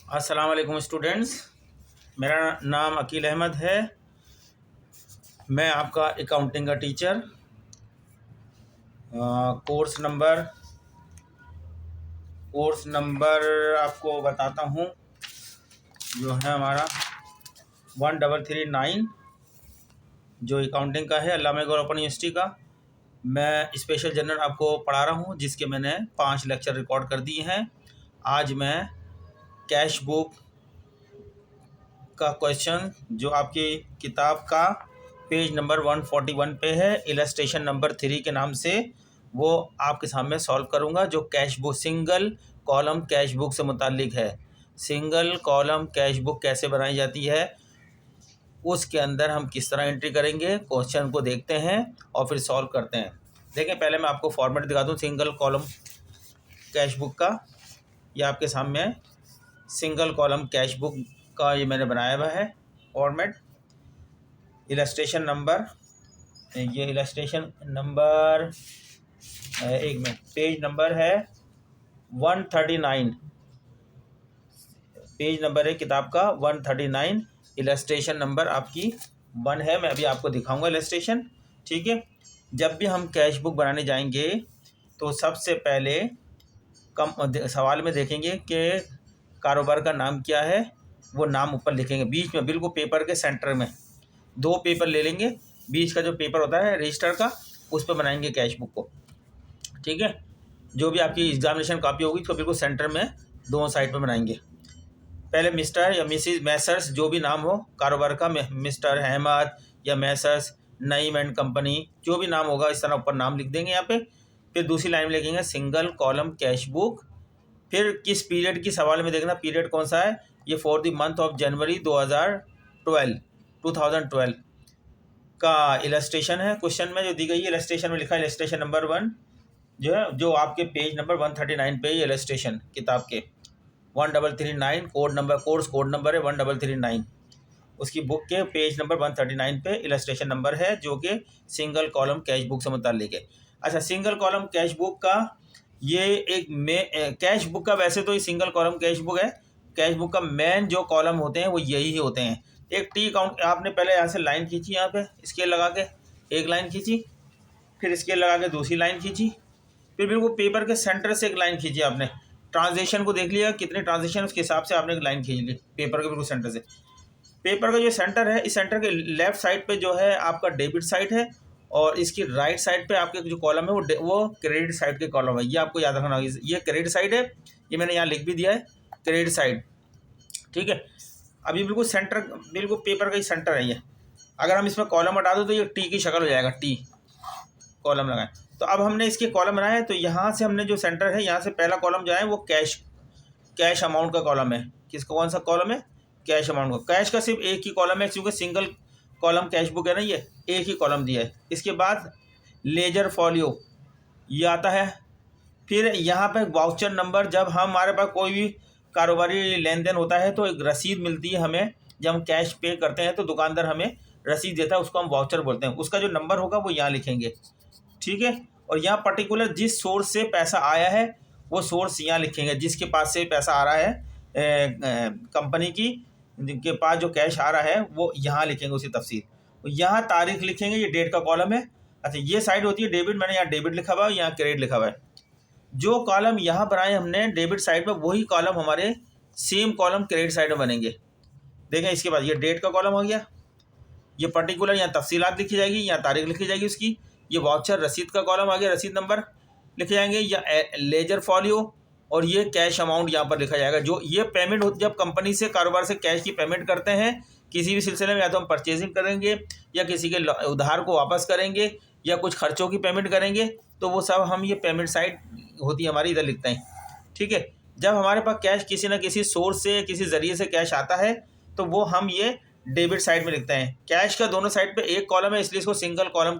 अस्सलाम वालेकुम स्टूडेंट्स। मेरा नाम अकील अहमद है। मैं आपका अकाउंटिंग का टीचर। कोर्स नंबर आपको बताता हूँ, जो है हमारा 1339, जो अकाउंटिंग का है, अल्लामा इक़बाल ओपन यूनिवर्सिटी का। मैं स्पेशल जनरल आपको पढ़ा रहा हूँ, जिसके मैंने 5 लेक्चर रिकॉर्ड कर दिए हैं। आज मैं कैश बुक का क्वेश्चन, जो आपकी किताब का पेज नंबर 141 पे है, इलस्ट्रेशन नंबर 3 के नाम से, वो आपके सामने सॉल्व करूंगा। जो cash book, single column cash book से मुताल्लिक है। सिंगल कॉलम कैश बुक कैसे बनाई जाती है, उसके अंदर हम किस तरह एंट्री करेंगे, क्वेश्चन को देखते हैं और फिर सॉल्व करते हैं। देखें, पहले मैं आपको फॉर्मेट दिखा दूँ सिंगल कॉलम कैश बुक का। ये आपके सामने सिंगल कॉलम कैश बुक का ये मैंने बनाया हुआ है फॉर्मेट। इलस्ट्रेशन नंबर, ये इलस्ट्रेशन नंबर, एक मिनट, पेज नंबर है 139, पेज नंबर है किताब का 139। इलस्ट्रेशन नंबर आपकी 1 है। मैं अभी आपको दिखाऊंगा इलस्ट्रेशन, ठीक है। जब भी हम कैश बुक बनाने जाएंगे तो सबसे पहले सवाल में देखेंगे कि कारोबार का नाम क्या है, वो नाम ऊपर लिखेंगे, बीच में बिल्कुल पेपर के सेंटर में 2 पेपर ले लेंगे। बीच का जो पेपर होता है रजिस्टर का, उस पर बनाएंगे कैश बुक को, ठीक है। जो भी आपकी एग्जामिनेशन कॉपी होगी उसको बिल्कुल सेंटर में दोनों साइड पर बनाएंगे। पहले मिस्टर या मिसिज, मैसर्स, जो भी नाम हो कारोबार का, मिस्टर अहमद या मैसर्स नईम एंड कंपनी, जो भी नाम होगा इस तरह ऊपर नाम लिख देंगे यहाँ पे। फिर दूसरी लाइन में लिखेंगे सिंगल कॉलम कैश बुक। फिर किस पीरियड की सवाल में देखना, पीरियड कौन सा है। ये for the month of January 2012 का इलस्ट्रेशन है। क्वेश्चन में जो दी गई है इलस्ट्रेशन में लिखा है इलस्ट्रेशन नंबर 1, जो है, जो आपके पेज नंबर 139 पे इलस्ट्रेशन किताब के 1339 कोर्स कोड नंबर है 1339। उसकी बुक के पेज नंबर 139 पे इलस्ट्रेशन नंबर है, जो कि सिंगल कॉलम कैश बुक से मुताल्लिक है। अच्छा, सिंगल कॉलम कैश बुक का ये कैश बुक का, वैसे तो ये सिंगल कॉलम कैश बुक है। कैश बुक का मेन जो कॉलम होते हैं वो यही होते हैं। एक टी काउंट, आपने पहले यहाँ से लाइन खींची, यहाँ पे स्केल लगा के एक लाइन खींची, फिर स्केल लगा के दूसरी लाइन खींची, फिर बिल्कुल पेपर के सेंटर से एक लाइन खींची। आपने ट्रांजेक्शन को देख लिया, कितने ट्रांजेक्शन, उसके हिसाब से आपने एक लाइन खींच ली पेपर के बिल्कुल सेंटर से। पेपर का जो सेंटर है, इस सेंटर के लेफ्ट साइड पे जो है आपका डेबिट साइड है, और इसकी राइट साइड पे आपके जो कॉलम है वो क्रेडिट साइड के कॉलम है। ये आपको याद रखना होगा, ये क्रेडिट साइड है, ये मैंने यहाँ लिख भी दिया है, क्रेडिट साइड, ठीक है। अभी बिल्कुल सेंटर, बिल्कुल पेपर का ही सेंटर है ये। अगर हम इसमें कॉलम हटा दो तो ये टी की शक्ल हो जाएगा, टी कॉलम लगाएं। तो अब हमने इसके कॉलम बनाए, तो यहाँ से हमने जो सेंटर है, यहाँ से पहला कॉलम जो है वो कैश अमाउंट का कॉलम है। किसका, कौन सा कॉलम है, कैश अमाउंट का। कैश का सिर्फ एक ही कॉलम है, क्योंकि सिंगल कॉलम कैश बुक है ना, ये एक ही कॉलम दिया है। इसके बाद लेजर फॉलियो ये आता है। फिर यहाँ पे वाउचर नंबर, जब हमारे पास कोई भी कारोबारी लेन देन होता है तो एक रसीद मिलती है हमें, जब हम कैश पे करते हैं तो दुकानदार हमें रसीद देता है, उसको हम वाउचर बोलते हैं। उसका जो नंबर होगा वो यहाँ लिखेंगे, ठीक है। और यहाँ पर्टिकुलर जिस सोर्स से पैसा आया है वो सोर्स यहाँ लिखेंगे, जिसके पास से पैसा आ रहा है, कंपनी की के पास जो कैश आ रहा है वो यहाँ लिखेंगे उसी तफसील। यहाँ तारीख लिखेंगे, ये डेट का कॉलम है। अच्छा, ये साइड होती है डेबिट, मैंने यहाँ डेबिट लिखा हुआ है, यहाँ क्रेडिट लिखा हुआ है। जो कॉलम यहाँ बनाए हमने डेबिट साइड में, वही कॉलम हमारे सेम कॉलम क्रेडिट साइड में बनेंगे। देखें, इसके बाद ये डेट का कॉलम हो गया, ये पर्टिकुलर यहाँ तफसीलात लिखी जाएगी, यहाँ तारीख लिखी जाएगी उसकी। ये वाउचर रसीद का कॉलम आ गया, रसीद नंबर लिखे जाएंगे, या लेजर फॉलियो, और ये कैश अमाउंट यहाँ पर लिखा जाएगा। जो ये पेमेंट होती, जब कंपनी से कारोबार से कैश की पेमेंट करते हैं किसी भी सिलसिले में, या तो हम परचेजिंग करेंगे या किसी के उधार को वापस करेंगे या कुछ खर्चों की पेमेंट करेंगे, तो वो सब हम ये पेमेंट साइड होती है हमारी, इधर लिखते हैं, ठीक है। जब हमारे पास कैश किसी न किसी सोर्स से, किसी ज़रिए से कैश आता है, तो वो हम ये डेबिट साइड में लिखते हैं। कैश का दोनों साइड पे एक कॉलम है, इसलिए इसको सिंगल कॉलम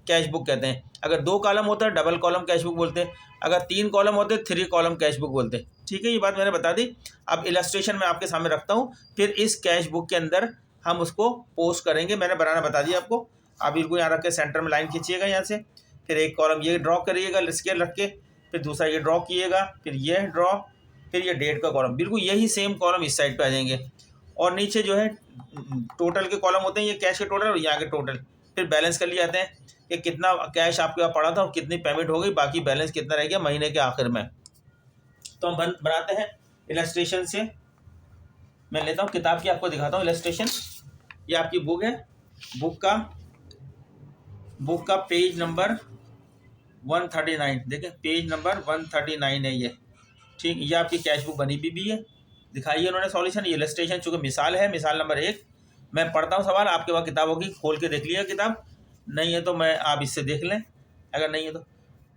कैश बुक कहते हैं। अगर 2 कॉलम होता है डबल कॉलम कैश बुक बोलते हैं, अगर 3 कॉलम होते हैं 3 कॉलम कैश बुक बोलते हैं, ठीक है। ये बात मैंने बता दी। अब इलस्ट्रेशन मैं आपके सामने रखता हूँ, फिर इस कैश बुक के अंदर हम उसको पोस्ट करेंगे। मैंने बनाना बता दिया आपको। आप इसको यहाँ रख के सेंटर में लाइन खींचिएगा यहाँ से, फिर एक कॉलम ये ड्रॉ करिएगा स्केल रख के, फिर दूसरा ये ड्रॉ कीजिएगा, फिर ये ड्रॉ, फिर ये डेट का कॉलम, बिल्कुल यही सेम कॉलम इस साइड पे आ जाएंगे। और नीचे जो है टोटल के कॉलम होते हैं, ये कैश के टोटल और यहाँ के टोटल। फिर बैलेंस कर लिए जाते हैं कि कितना कैश आपके पास पड़ा था और कितनी पेमेंट हो गई, बाकी बैलेंस कितना रह गया महीने के आखिर में। तो हम बनाते हैं इलस्ट्रेशन से। मैं लेता हूँ किताब की, आपको दिखाता हूँ इलस्ट्रेशन। ये आपकी बुक है, बुक का पेज नंबर 139, देखें पेज नंबर 139 है ये, ठीक। ये आपकी कैश बुक बनी भी है, दिखाइए उन्होंने सॉल्यूशन। ये इलस्ट्रेशन चूँकि मिसाल है, मिसाल नंबर 1। मैं पढ़ता हूँ सवाल, आपके पास किताब होगी, खोल के देख लिया किताब, नहीं है तो मैं आप इससे देख लें, अगर नहीं है तो।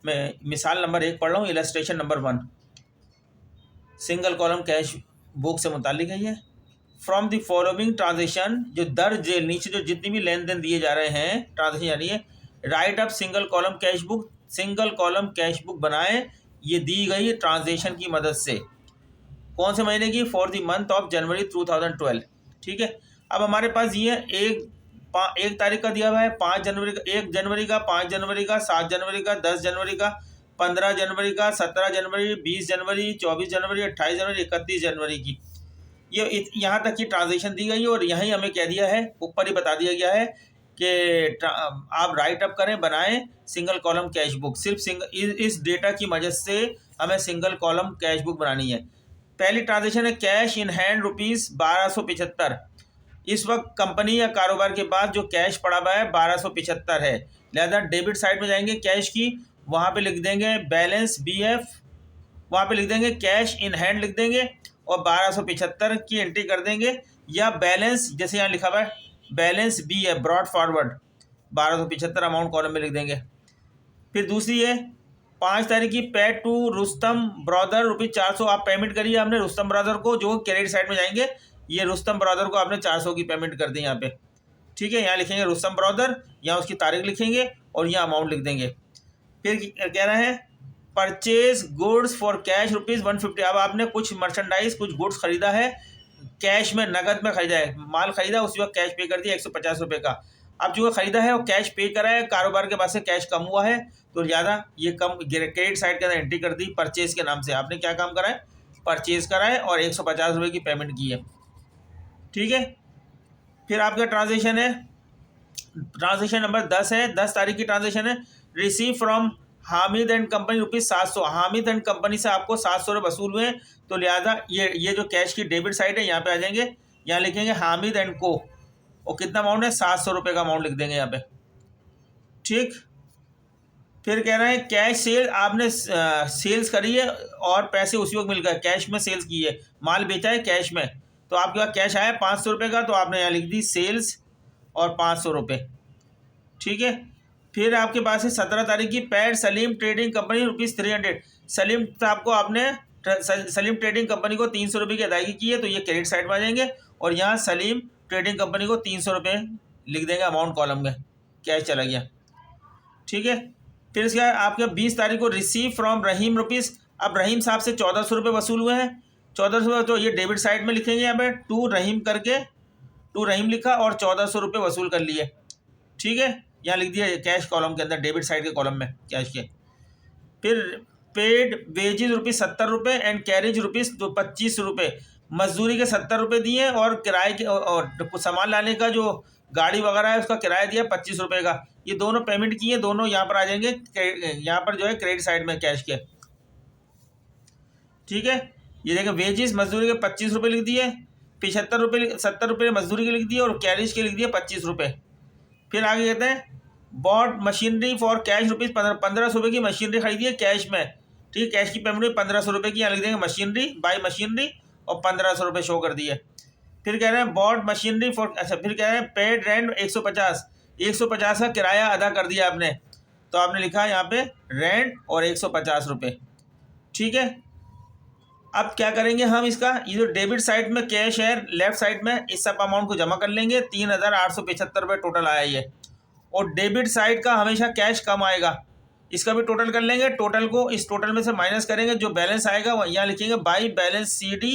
मैं मिसाल नंबर 1 पढ़ रहा हूँ, illustration number 1, single column cash book से मुतालिक है ये। फ्रॉम द फॉलोइंग ट्रांजेक्शन, जो दर्ज नीचे जो जितनी भी लेन देन दिए जा रहे हैं ट्रांजेक्शन, यानी right up single column cash book, single column cash book बनाए, ये दी गई ट्रांजेक्शन की मदद से। कौन से महीने की? For the month of January 2012, ठीक है। अब हमारे पास ये एक तारीख का दिया हुआ है, 5 जनवरी का, 1 जनवरी का, 5 जनवरी का, 7 जनवरी का, 10 जनवरी का, 15 जनवरी का, 17 जनवरी, 20 जनवरी, 24 जनवरी, 28 जनवरी, 31 जनवरी की। ये यहाँ तक की ट्रांजेक्शन दी गई है। और यहीं हमें कह दिया है, ऊपर ही बता दिया गया है कि आप राइट अप करें, बनाएं सिंगल कॉलम कैश बुक। सिर्फ इस डेटा की मदद से हमें सिंगल कॉलम कैश बुक बनानी है। पहली ट्रांजेक्शन है कैश इन हैंड ₹1275। इस वक्त कंपनी या कारोबार के पास जो कैश पड़ा हुआ है 1275 है, लिहाजा डेबिट साइड में जाएंगे कैश की, वहाँ पे लिख देंगे बैलेंस BF, वहाँ पे लिख देंगे कैश इन हैंड लिख देंगे और 1275 की एंट्री कर देंगे, या बैलेंस जैसे यहाँ लिखा हुआ है balance BF brought forward 1275 amount column में लिख देंगे। फिर दूसरी है 5 तारीख की पेड टू रुस्तम ब्रदर ₹400, आप पेमेंट करिए आपने रुस्तम ब्रदर को, जो क्रेडिट साइड में जाएंगे। ये रुस्तम ब्रदर को आपने 400 की पेमेंट कर दी यहाँ पे, ठीक है। यहाँ लिखेंगे रुस्तम ब्रदर, यहाँ उसकी तारीख लिखेंगे और यहाँ अमाउंट लिख देंगे। फिर कह रहे हैं परचेज गुड्स फॉर कैश ₹150। अब आपने कुछ मर्चेंडाइज, कुछ गुड्स खरीदा है, कैश में नगद में खरीदा है, माल खरीदा, उसी वक्त कैश पे कर दिया ₹150 का। अब जो खरीदा है वो कैश पे करा है, कारोबार के पास से कैश कम हुआ है तो ज़्यादा ये कम क्रेडिट साइड के अंदर एंट्री कर दी परचेज के नाम से। आपने क्या काम करा है? परचेज करा है और ₹150 की पेमेंट की है, ठीक है। फिर आपका ट्रांजेक्शन है, ट्रांजेक्शन नंबर 10 है, 10 तारीख की ट्रांजेक्शन है। Receive from Hamid and company ₹700। Hamid and company से आपको ₹700 वसूल हुए, तो लिहाजा ये जो कैश की डेबिट साइड है यहाँ पे आ जाएंगे, यहाँ लिखेंगे हामिद एंड को, और कितना अमाउंट है? ₹700 का अमाउंट लिख देंगे यहाँ पे, ठीक। फिर कह रहे हैं कैश सेल, आपने सेल्स करी है और पैसे उसी वक्त मिल गए, कैश में सेल्स की है, माल बेचा है कैश में, तो आपके पास कैश आया ₹500 का, तो आपने यहाँ लिख दी सेल्स और ₹500, ठीक है। फिर आपके पास है 17 तारीख की paid Salim trading company ₹300। Salim साहब को आपने सलीम ट्रेडिंग कंपनी को ₹300 की अदायगी की है, तो ये क्रेडिट साइड में आ जाएंगे और यहाँ सलीम ट्रेडिंग कंपनी को ₹300 लिख देंगे अमाउंट कॉलम में, कैश चला गया, ठीक है। फिर इसके बाद आपके 20 तारीख को रिसीव फ्रॉम रहीम ₹। अब रहीम साहब से ₹1400 वसूल हुए हैं, 1400, तो ये डेबिट साइड में लिखेंगे यहाँ पे टू रहीम करके, टू रहीम लिखा और ₹1400 वसूल कर लिए, ठीक है। यहाँ लिख दिया कैश कॉलम के अंदर, डेबिट साइड के कॉलम में कैश के। फिर पेड वेजेज ₹70 एंड कैरेज ₹25। मजदूरी के ₹70 दिए और किराए के और सामान लाने का जो गाड़ी वगैरह है उसका किराया दिया ₹25 का। ये दोनों पेमेंट किए, दोनों यहाँ पर आ जाएंगे, यहाँ पर जो है क्रेडिट साइड में कैश के, ठीक है। ये देखिए वेजेस मजदूरी के ₹25 लिख दिए, ₹70 मजदूरी के लिख दिए और कैरेज के लिख दिए ₹25। फिर आगे कहते हैं बॉट मशीनरी फॉर कैश ₹1500 की मशीनरी खरीदी है कैश में, ठीक है। कैश की पेमेंट में ₹1500 की, यहाँ लिख देंगे मशीनरी, बाई मशीनरी और ₹1500 शो कर दिए। फिर कह रहे हैं बॉट मशीनरी फॉर, अच्छा फिर कह रहे हैं पेड रेंट 150 का किराया अदा कर दिया आपने, तो आपने लिखा है यहाँ पे रेंट और ₹150, ठीक है। अब क्या करेंगे हम इसका, ये जो डेबिट साइड में कैश है लेफ्ट साइड में, इस सब अमाउंट को जमा कर लेंगे, ₹3875 टोटल आया ये। और डेबिट साइड का हमेशा कैश कम आएगा, इसका भी टोटल कर लेंगे, टोटल को इस टोटल में से माइनस करेंगे, जो बैलेंस आएगा वो यहाँ लिखेंगे बाई बैलेंस CD।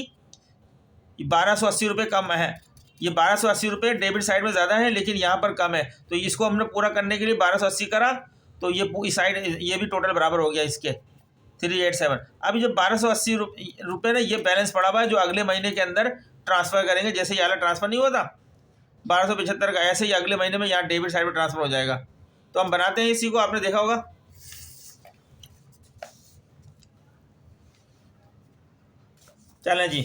₹1280 कम है, ये ₹1280 डेबिट साइड में ज़्यादा है लेकिन यहाँ पर कम है, तो इसको हमने पूरा करने के लिए 1280 करा, तो ये इस साइड ये भी टोटल बराबर हो गया इसके, 387। अभी जो 1280 रुपये ना ये बैलेंस पड़ा हुआ है जो अगले महीने के अंदर ट्रांसफ़र करेंगे। जैसे ये वाला ट्रांसफ़र नहीं हुआ था 1275 का, ऐसे ही अगले महीने में यहाँ डेबिट साइड पर ट्रांसफ़र हो जाएगा। तो हम बनाते हैं इसी को, आपने देखा होगा। चलें जी,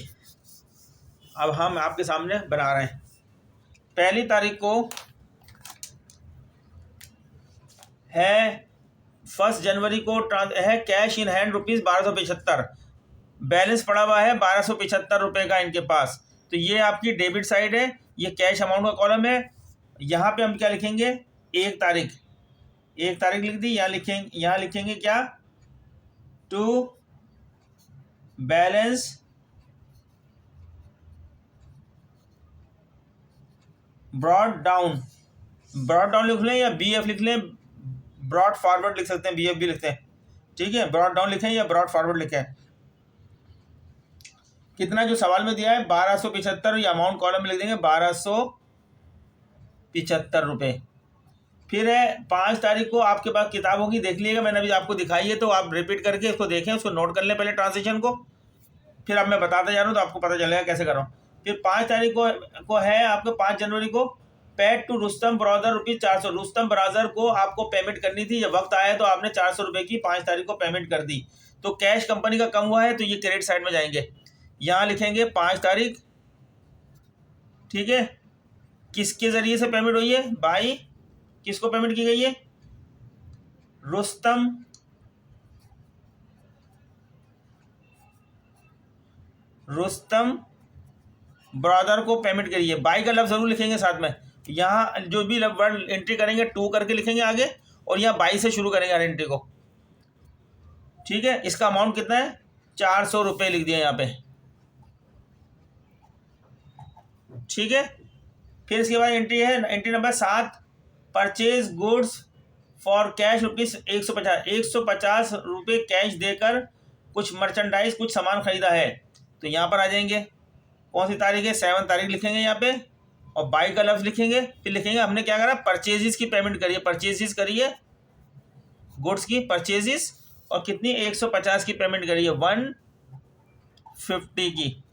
अब हम आपके सामने बना रहे हैं। पहली तारीख को है 1 जनवरी को है cash in hand rupees 1275, balance पड़ा हुआ है 1275 रुपये का इनके पास। तो ये आपकी डेबिट साइड है, ये कैश अमाउंट का कॉलम है। यहाँ पे हम क्या लिखेंगे, 1 तारीख, 1 तारीख लिख दी। यहाँ लिखेंगे क्या, to balance brought down, brought down लिख लें या BF लिख लें, ब्रॉड फॉरवर्ड लिख सकते हैं, BF भी लिखते हैं, ठीक है। ब्रॉड डाउन लिखें या ब्रॉड फॉरवर्ड लिखें। कितना जो सवाल में दिया है 1275, ये अमाउंट कॉलम में लिख देंगे 1275 रुपये। फिर है 5 तारीख को आपके पास किताब होगी, देख लीजिएगा, मैंने अभी आपको दिखाई है, तो आप रिपीट करके इसको देखें, उसको नोट कर लें पहले ट्रांसलेशन को, फिर अब मैं बताते जा रहा हूँ तो आपको पता चलेगा कैसे कर रहा हूँ। फिर 5 तारीख को है आपको 5 जनवरी को paid to Rustam brother ₹400, Rustam brother को आपको पेमेंट करनी थी। जब वक्त आया तो आपने 400 रुपये की 5 तारीख को पेमेंट कर दी। तो कैश कंपनी का कम हुआ है, तो ये क्रेडिट साइड में जाएंगे। यहाँ लिखेंगे 5 तारीख, ठीक है। किसके ज़रिए से पेमेंट हुई है, बाई, किसको पेमेंट की गई है, रुस्तम ब्रदर को पेमेंट करिए। बाई का लफ्ज़ ज़रूर लिखेंगे साथ में। यहाँ जो भी वर्ड एंट्री करेंगे 2 करके लिखेंगे आगे, और यहाँ बाई से शुरू करेंगे हर एंट्री को, ठीक है। इसका अमाउंट कितना है, 400 रुपये लिख दिया यहाँ पे, ठीक है। फिर इसके बाद एंट्री है entry number 7, purchase goods for cash ₹150 रुपये कैश देकर कुछ मर्चेंडाइज, कुछ सामान खरीदा है। तो यहाँ पर आ जाएंगे, कौन सी तारीख है, 7 तारीख लिखेंगे यहाँ पे, और बाई का लफ्ज़ लिखेंगे। फिर लिखेंगे हमने क्या करा, परचेजिस की पेमेंट करिए, परचेजिस करिए गुड्स की परचेजिस, और कितनी, 150 की पेमेंट करिए, 150 की।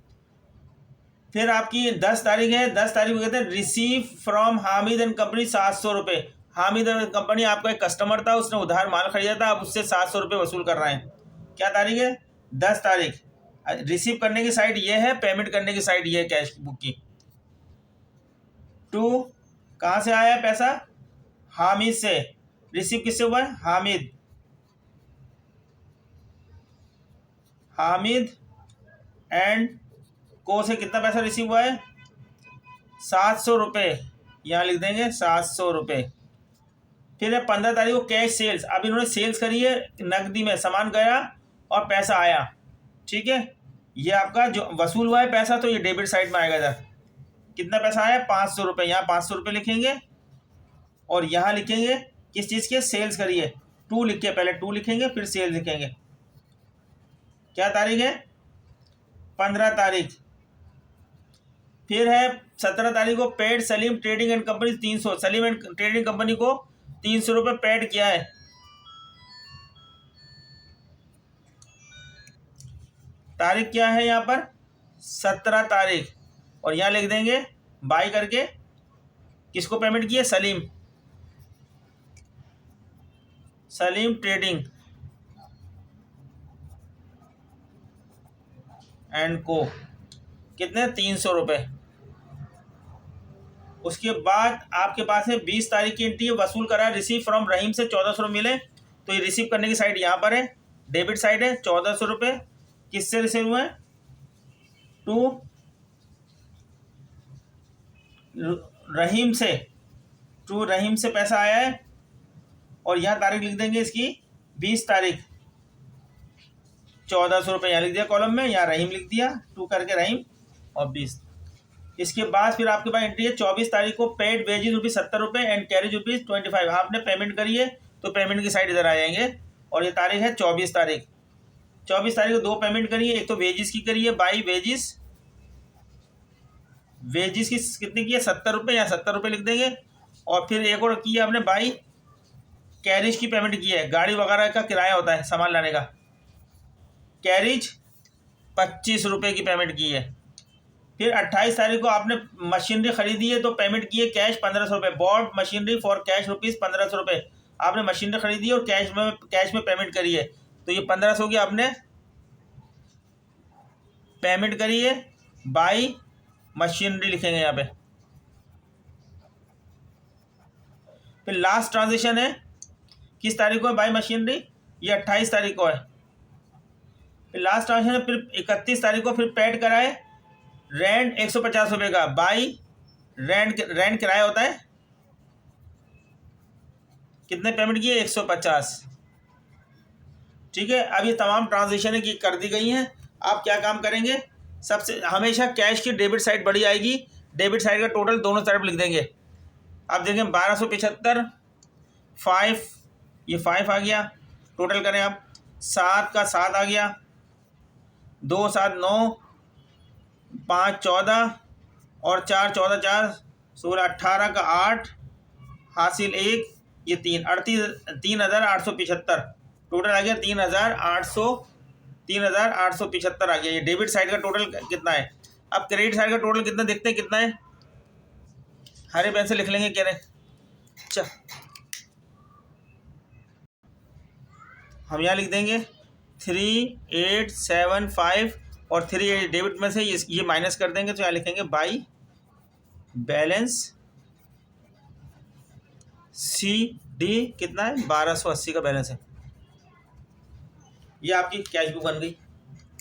फिर आपकी 10 तारीख है, 10 तारीख को कहते हैं receive from Hamid and company 700 रुपये। हामिद एंड कंपनी आपका एक कस्टमर था, उसने उधार माल खरीदा था, आप उससे 700 रुपये वसूल कर रहे हैं। क्या तारीख है, 10 तारीख। रिसीव करने की साइड ये है, पेमेंट करने की साइड ये है कैश बुक की। 2 कहाँ से आया है पैसा, हामिद से। रिसीव किससे हुआ है, हामिद एंड को से कितना पैसा रिसीव हुआ है, 700 रुपये, यहाँ लिख देंगे 700 रुपये। फिर है 15 तारीख को कैश सेल्स, अब इन्होंने सेल्स करी है नकदी में, सामान गया और पैसा आया, ठीक है। ये आपका जो वसूल हुआ है पैसा, तो ये डेबिट साइड में आएगा। इधर कितना पैसा आया, 500 रुपये, यहाँ 500 रुपये लिखेंगे, और यहाँ लिखेंगे किस चीज़ के, सेल्स करिए, 2 लिख के, पहले 2 लिखेंगे फिर सेल्स लिखेंगे। क्या तारीख है, 15 तारीख। फिर है 17 तारीख को paid Salim trading and company 300, Salim and trading company को 300 रुपये पेड किया है। तारीख क्या है यहाँ पर, 17 तारीख, और यहाँ लिख देंगे बाई करके, किसको पेमेंट किया, सलीम ट्रेडिंग एंड को, कितने, 300 रुपये। उसके बाद आपके पास है 20 तारीख की एंट्री, वसूल करा रिसीव फ्रॉम रहीम से 1400 रुपये मिले, तो ये रिसीव करने की साइड यहाँ पर है, डेबिट साइड है, 1400 रुपये किससे रिसीव हुए, टू रहीम से पैसा आया है, और यहाँ तारीख लिख देंगे इसकी 20 तारीख, 1400 रुपये यहाँ लिख दिया कॉलम में, यहाँ रहीम लिख दिया, 2 करके रहीम, और 20। इसके बाद फिर आपके पास एंट्री है 24 तारीख को पेड वेजेज ₹70 एंड कैरेज ₹25, आपने पेमेंट करी है, तो पेमेंट की साइड इधर आ जाएंगे, और ये तारीख है 24 तारीख। 24 तारीख को 2 पेमेंट करिए, एक तो वेजिस की करिए, बाई वेजिस की कितनी की है, 70 रुपये, यहाँ 70 रुपये लिख देंगे, और फिर एक और की है आपने बाई कैरेज की पेमेंट की है, गाड़ी वगैरह का किराया होता है सामान लाने का, कैरिज 25 रुपये की पेमेंट की है। फिर 28 तारीख को आपने मशीनरी खरीदी है तो पेमेंट की है कैश 1500 रुपये। Bought machinery for cash rupees 1500 रुपये। आपने मशीनरी खरीदी है और कैश में पेमेंट करी है, तो ये 1500 की आपने पेमेंट करी है। बाई मशीनरी लिखेंगे यहाँ पे। फिर लास्ट ट्रांजेक्शन है किस तारीख को है बाई मशीनरी, ये 28 तारीख को है। फिर लास्ट ट्रांजेक्शन है फिर 31 तारीख को फिर पेड कराए रेंट 150 रुपये का। बाई रेंट किराया होता है कितने पेमेंट किए 150। ठीक है, अब ये तमाम ट्रांजेक्शन की कर दी गई हैं। आप क्या काम करेंगे, सबसे हमेशा कैश की डेबिट साइड बड़ी आएगी, डेबिट साइड का टोटल दोनों तरफ लिख देंगे। आप देखें 1275 5, ये 5 आ गया, टोटल करें आप 7 का 7 आ गया, 2 7 9, 5 14 और 4 14 4 16 18 का 8 हासिल 1, ये 3,875 टोटल आ गया। 3,875 आ गया। ये डेबिट साइड का टोटल कितना है। अब क्रेडिट साइड का टोटल कितना देखते हैं कितना है, हरे पेन से लिख लेंगे कह रहे। अच्छा, हम यहाँ लिख देंगे 3875 और 3 डेबिट में से ये माइनस कर देंगे, तो यहाँ लिखेंगे बाई बैलेंस CD कितना है 1280 का बैलेंस है। ये आपकी कैश बुक बन गई।